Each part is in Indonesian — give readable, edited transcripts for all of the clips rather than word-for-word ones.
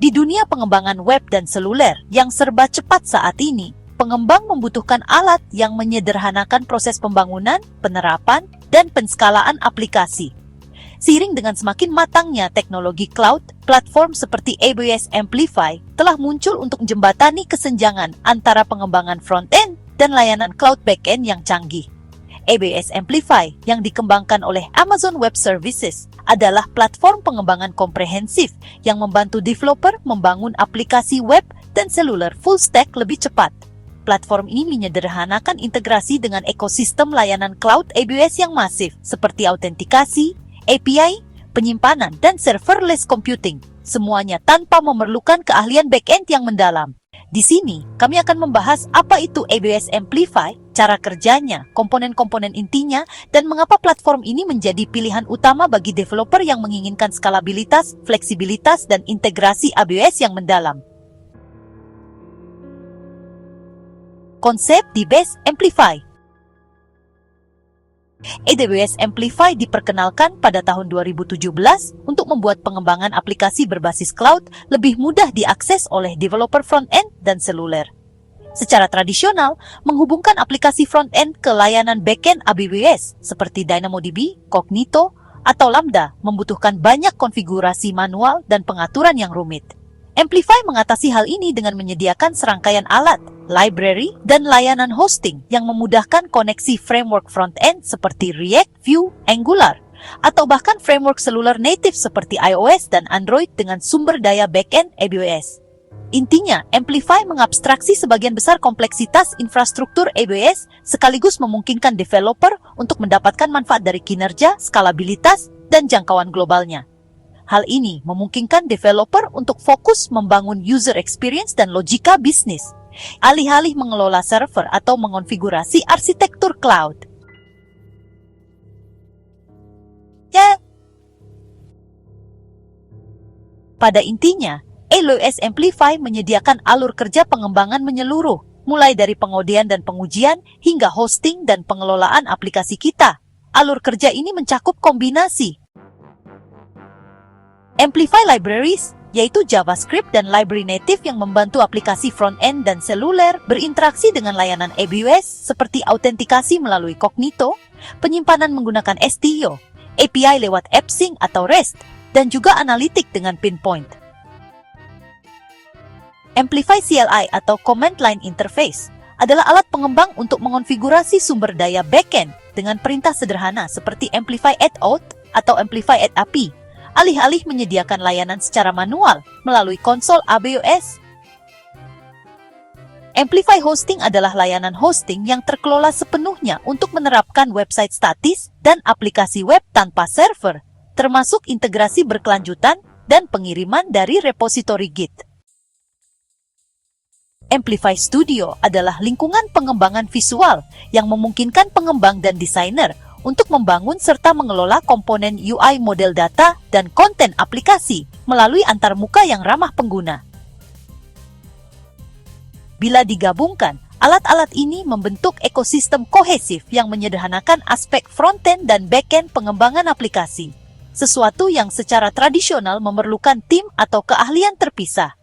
Di dunia pengembangan web dan seluler yang serba cepat saat ini, pengembang membutuhkan alat yang menyederhanakan proses pembangunan, penerapan, dan penskalaan aplikasi. Seiring dengan semakin matangnya teknologi cloud, platform seperti AWS Amplify telah muncul untuk menjembatani kesenjangan antara pengembangan front-end dan layanan cloud back-end yang canggih. AWS Amplify yang dikembangkan oleh Amazon Web Services adalah platform pengembangan komprehensif yang membantu developer membangun aplikasi web dan seluler full stack lebih cepat. Platform ini menyederhanakan integrasi dengan ekosistem layanan cloud AWS yang masif seperti autentikasi, API, penyimpanan, dan serverless computing, semuanya tanpa memerlukan keahlian back-end yang mendalam. Di sini, kami akan membahas apa itu AWS Amplify, cara kerjanya, komponen-komponen intinya, dan mengapa platform ini menjadi pilihan utama bagi developer yang menginginkan skalabilitas, fleksibilitas, dan integrasi AWS yang mendalam. Konsep di AWS Amplify. AWS Amplify diperkenalkan pada tahun 2017 untuk membuat pengembangan aplikasi berbasis cloud lebih mudah diakses oleh developer front-end dan seluler. Secara tradisional, menghubungkan aplikasi front-end ke layanan back-end AWS seperti DynamoDB, Cognito, atau Lambda membutuhkan banyak konfigurasi manual dan pengaturan yang rumit. Amplify mengatasi hal ini dengan menyediakan serangkaian alat, library, dan layanan hosting yang memudahkan koneksi framework front-end seperti React, Vue, Angular, atau bahkan framework seluler native seperti iOS dan Android dengan sumber daya back-end AWS. Intinya, Amplify mengabstraksi sebagian besar kompleksitas infrastruktur AWS sekaligus memungkinkan developer untuk mendapatkan manfaat dari kinerja, skalabilitas, dan jangkauan globalnya. Hal ini memungkinkan developer untuk fokus membangun user experience dan logika bisnis, alih-alih mengelola server atau mengonfigurasi arsitektur cloud. Pada intinya, AWS Amplify menyediakan alur kerja pengembangan menyeluruh, mulai dari pengodean dan pengujian hingga hosting dan pengelolaan aplikasi kita. Alur kerja ini mencakup kombinasi Amplify Libraries, yaitu JavaScript dan library native yang membantu aplikasi front-end dan seluler berinteraksi dengan layanan AWS seperti autentikasi melalui Cognito, penyimpanan menggunakan Istio, API lewat AppSync atau REST, dan juga analitik dengan Pinpoint. Amplify CLI atau Command Line Interface adalah alat pengembang untuk mengonfigurasi sumber daya backend dengan perintah sederhana seperti Amplify add out atau Amplify add API, alih-alih menyediakan layanan secara manual melalui konsol AWS. Amplify Hosting adalah layanan hosting yang terkelola sepenuhnya untuk menerapkan website statis dan aplikasi web tanpa server, termasuk integrasi berkelanjutan dan pengiriman dari repositori Git. Amplify Studio adalah lingkungan pengembangan visual yang memungkinkan pengembang dan desainer untuk membangun serta mengelola komponen UI model data dan konten aplikasi melalui antarmuka yang ramah pengguna. Bila digabungkan, alat-alat ini membentuk ekosistem kohesif yang menyederhanakan aspek front-end dan back-end pengembangan aplikasi, sesuatu yang secara tradisional memerlukan tim atau keahlian terpisah.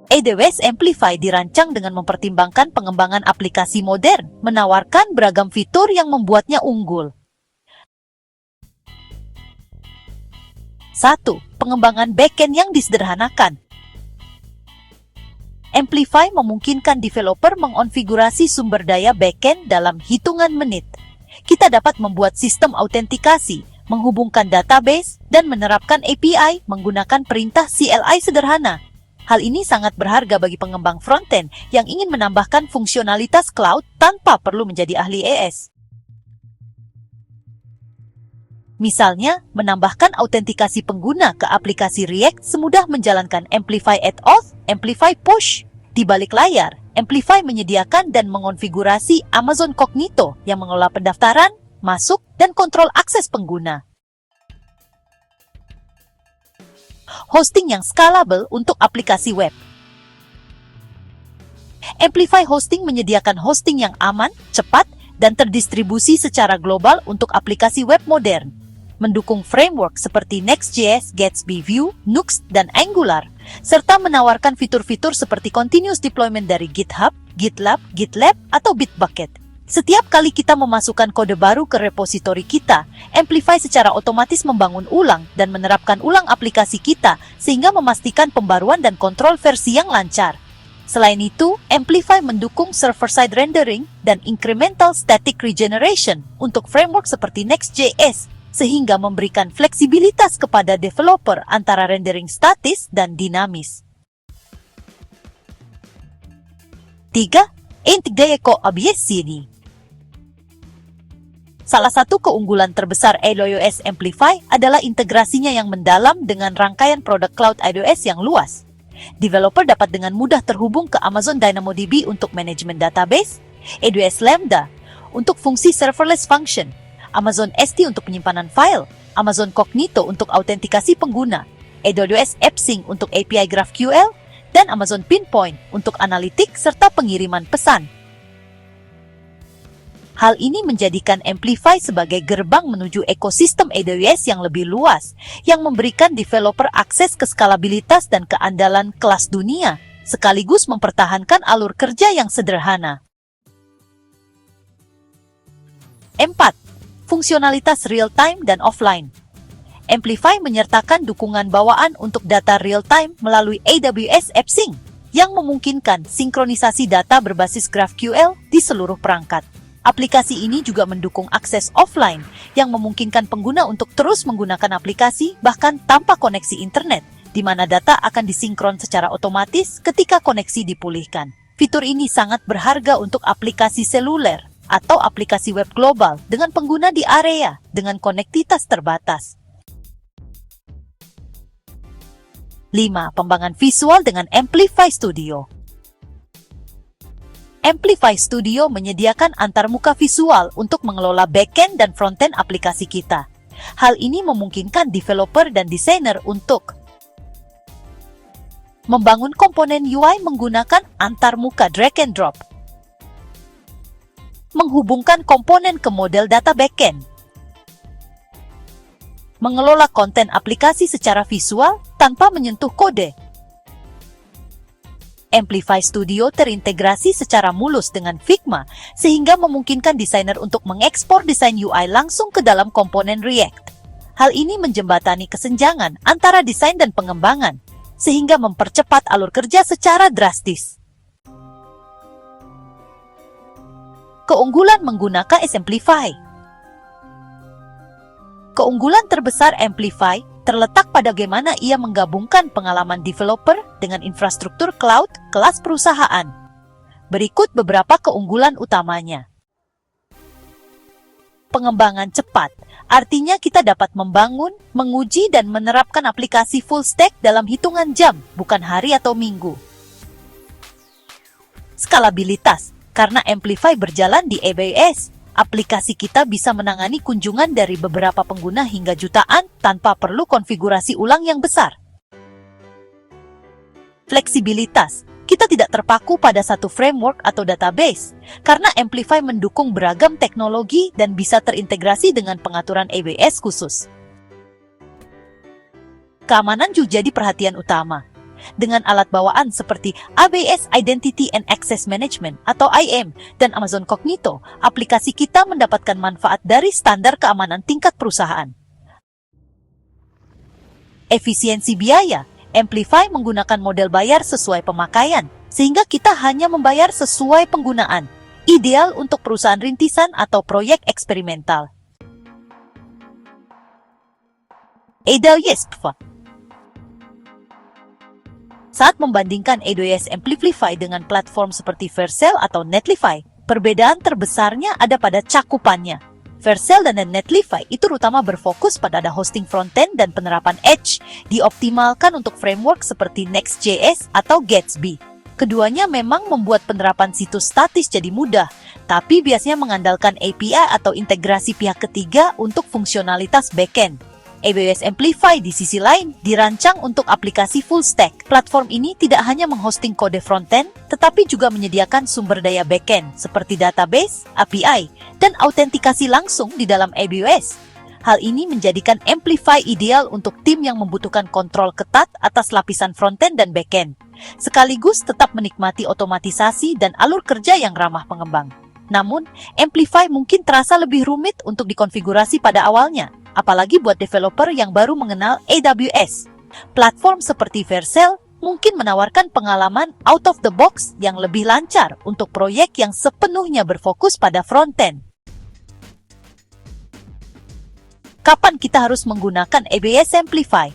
AWS Amplify dirancang dengan mempertimbangkan pengembangan aplikasi modern, menawarkan beragam fitur yang membuatnya unggul. 1. Pengembangan backend yang disederhanakan. Amplify memungkinkan developer mengonfigurasi sumber daya backend dalam hitungan menit. Kita dapat membuat sistem autentikasi, menghubungkan database, dan menerapkan API menggunakan perintah CLI sederhana. Hal ini sangat berharga bagi pengembang frontend yang ingin menambahkan fungsionalitas cloud tanpa perlu menjadi ahli ES. Misalnya, menambahkan autentikasi pengguna ke aplikasi React semudah menjalankan Amplify add auth, Amplify push. Di balik layar, Amplify menyediakan dan mengonfigurasi Amazon Cognito yang mengelola pendaftaran, masuk, dan kontrol akses pengguna. Hosting yang scalable untuk aplikasi web. Amplify Hosting menyediakan hosting yang aman, cepat, dan terdistribusi secara global untuk aplikasi web modern. Mendukung framework seperti Next.js, Gatsby, Vue, Nuxt, dan Angular, serta menawarkan fitur-fitur seperti continuous deployment dari GitHub, GitLab, GitLab, atau Bitbucket. Setiap kali kita memasukkan kode baru ke repositori kita, Amplify secara otomatis membangun ulang dan menerapkan ulang aplikasi kita sehingga memastikan pembaruan dan kontrol versi yang lancar. Selain itu, Amplify mendukung server-side rendering dan incremental static regeneration untuk framework seperti Next.js, sehingga memberikan fleksibilitas kepada developer antara rendering statis dan dinamis. 3. Integrate Obviously. Salah satu keunggulan terbesar AWS Amplify adalah integrasinya yang mendalam dengan rangkaian produk cloud AWS yang luas. Developer dapat dengan mudah terhubung ke Amazon DynamoDB untuk manajemen database, AWS Lambda untuk fungsi serverless function, Amazon S3 untuk penyimpanan file, Amazon Cognito untuk autentikasi pengguna, AWS AppSync untuk API GraphQL, dan Amazon Pinpoint untuk analitik serta pengiriman pesan. Hal ini menjadikan Amplify sebagai gerbang menuju ekosistem AWS yang lebih luas, yang memberikan developer akses ke skalabilitas dan keandalan kelas dunia, sekaligus mempertahankan alur kerja yang sederhana. 4. Fungsionalitas real-time dan offline. Amplify menyertakan dukungan bawaan untuk data real-time melalui AWS AppSync, yang memungkinkan sinkronisasi data berbasis GraphQL di seluruh perangkat. Aplikasi ini juga mendukung akses offline, yang memungkinkan pengguna untuk terus menggunakan aplikasi bahkan tanpa koneksi internet, di mana data akan disinkron secara otomatis ketika koneksi dipulihkan. Fitur ini sangat berharga untuk aplikasi seluler atau aplikasi web global dengan pengguna di area dengan konektivitas terbatas. 5. Pengembangan visual dengan Amplify Studio. Amplify Studio menyediakan antarmuka visual untuk mengelola backend dan frontend aplikasi kita. Hal ini memungkinkan developer dan desainer untuk membangun komponen UI menggunakan antarmuka drag and drop, menghubungkan komponen ke model data backend, mengelola konten aplikasi secara visual tanpa menyentuh kode. Amplify Studio terintegrasi secara mulus dengan Figma, sehingga memungkinkan desainer untuk mengekspor desain UI langsung ke dalam komponen React. Hal ini menjembatani kesenjangan antara desain dan pengembangan, sehingga mempercepat alur kerja secara drastis. Keunggulan menggunakan Amplify. Keunggulan terbesar Amplify terletak pada bagaimana ia menggabungkan pengalaman developer dengan infrastruktur cloud kelas perusahaan. Berikut beberapa keunggulan utamanya. Pengembangan cepat, artinya kita dapat membangun, menguji, dan menerapkan aplikasi full stack dalam hitungan jam, bukan hari atau minggu. Skalabilitas, karena Amplify berjalan di AWS, aplikasi kita bisa menangani kunjungan dari beberapa pengguna hingga jutaan tanpa perlu konfigurasi ulang yang besar. Fleksibilitas, kita tidak terpaku pada satu framework atau database, karena Amplify mendukung beragam teknologi dan bisa terintegrasi dengan pengaturan AWS khusus. Keamanan juga jadi perhatian utama. Dengan alat bawaan seperti AWS Identity and Access Management atau IAM dan Amazon Cognito, aplikasi kita mendapatkan manfaat dari standar keamanan tingkat perusahaan. Efisiensi biaya, Amplify menggunakan model bayar sesuai pemakaian, sehingga kita hanya membayar sesuai penggunaan, ideal untuk perusahaan rintisan atau proyek eksperimental. AWS Saat membandingkan AWS Amplify dengan platform seperti Vercel atau Netlify, perbedaan terbesarnya ada pada cakupannya. Vercel dan Netlify itu terutama berfokus pada hosting frontend dan penerapan Edge, dioptimalkan untuk framework seperti Next.js atau Gatsby. Keduanya memang membuat penerapan situs statis jadi mudah, tapi biasanya mengandalkan API atau integrasi pihak ketiga untuk fungsionalitas backend. AWS Amplify di sisi lain dirancang untuk aplikasi full stack. Platform ini tidak hanya menghosting kode frontend, tetapi juga menyediakan sumber daya backend seperti database, API, dan autentikasi langsung di dalam AWS. Hal ini menjadikan Amplify ideal untuk tim yang membutuhkan kontrol ketat atas lapisan frontend dan backend, sekaligus tetap menikmati otomatisasi dan alur kerja yang ramah pengembang. Namun, Amplify mungkin terasa lebih rumit untuk dikonfigurasi pada awalnya, apalagi buat developer yang baru mengenal AWS. Platform seperti Vercel mungkin menawarkan pengalaman out of the box yang lebih lancar untuk proyek yang sepenuhnya berfokus pada frontend. Kapan kita harus menggunakan AWS Amplify?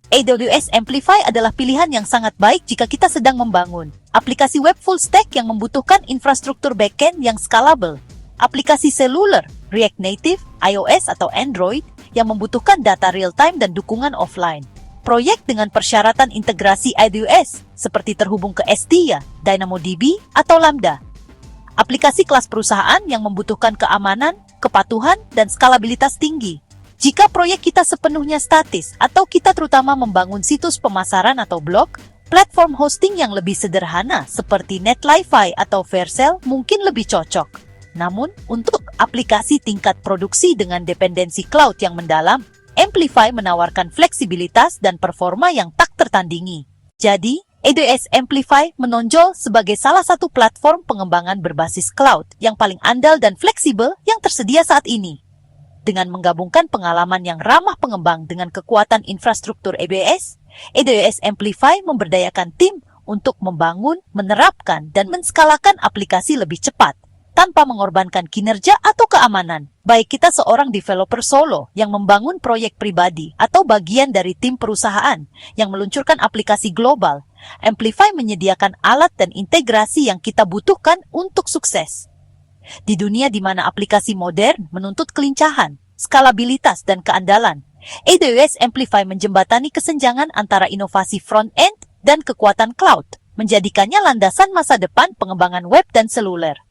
AWS Amplify adalah pilihan yang sangat baik jika kita sedang membangun aplikasi web full stack yang membutuhkan infrastruktur backend yang scalable, aplikasi seluler, React Native, iOS atau Android yang membutuhkan data real-time dan dukungan offline. Proyek dengan persyaratan integrasi AWS seperti terhubung ke S3, DynamoDB, atau Lambda. Aplikasi kelas perusahaan yang membutuhkan keamanan, kepatuhan, dan skalabilitas tinggi. Jika proyek kita sepenuhnya statis atau kita terutama membangun situs pemasaran atau blog, platform hosting yang lebih sederhana seperti Netlify atau Vercel mungkin lebih cocok. Namun, untuk aplikasi tingkat produksi dengan dependensi cloud yang mendalam, Amplify menawarkan fleksibilitas dan performa yang tak tertandingi. Jadi, AWS Amplify menonjol sebagai salah satu platform pengembangan berbasis cloud yang paling andal dan fleksibel yang tersedia saat ini. Dengan menggabungkan pengalaman yang ramah pengembang dengan kekuatan infrastruktur AWS, AWS Amplify memberdayakan tim untuk membangun, menerapkan, dan menskalakan aplikasi lebih cepat, tanpa mengorbankan kinerja atau keamanan. Baik kita seorang developer solo yang membangun proyek pribadi atau bagian dari tim perusahaan yang meluncurkan aplikasi global, Amplify menyediakan alat dan integrasi yang kita butuhkan untuk sukses. Di dunia di mana aplikasi modern menuntut kelincahan, skalabilitas, dan keandalan, AWS Amplify menjembatani kesenjangan antara inovasi front-end dan kekuatan cloud, menjadikannya landasan masa depan pengembangan web dan seluler.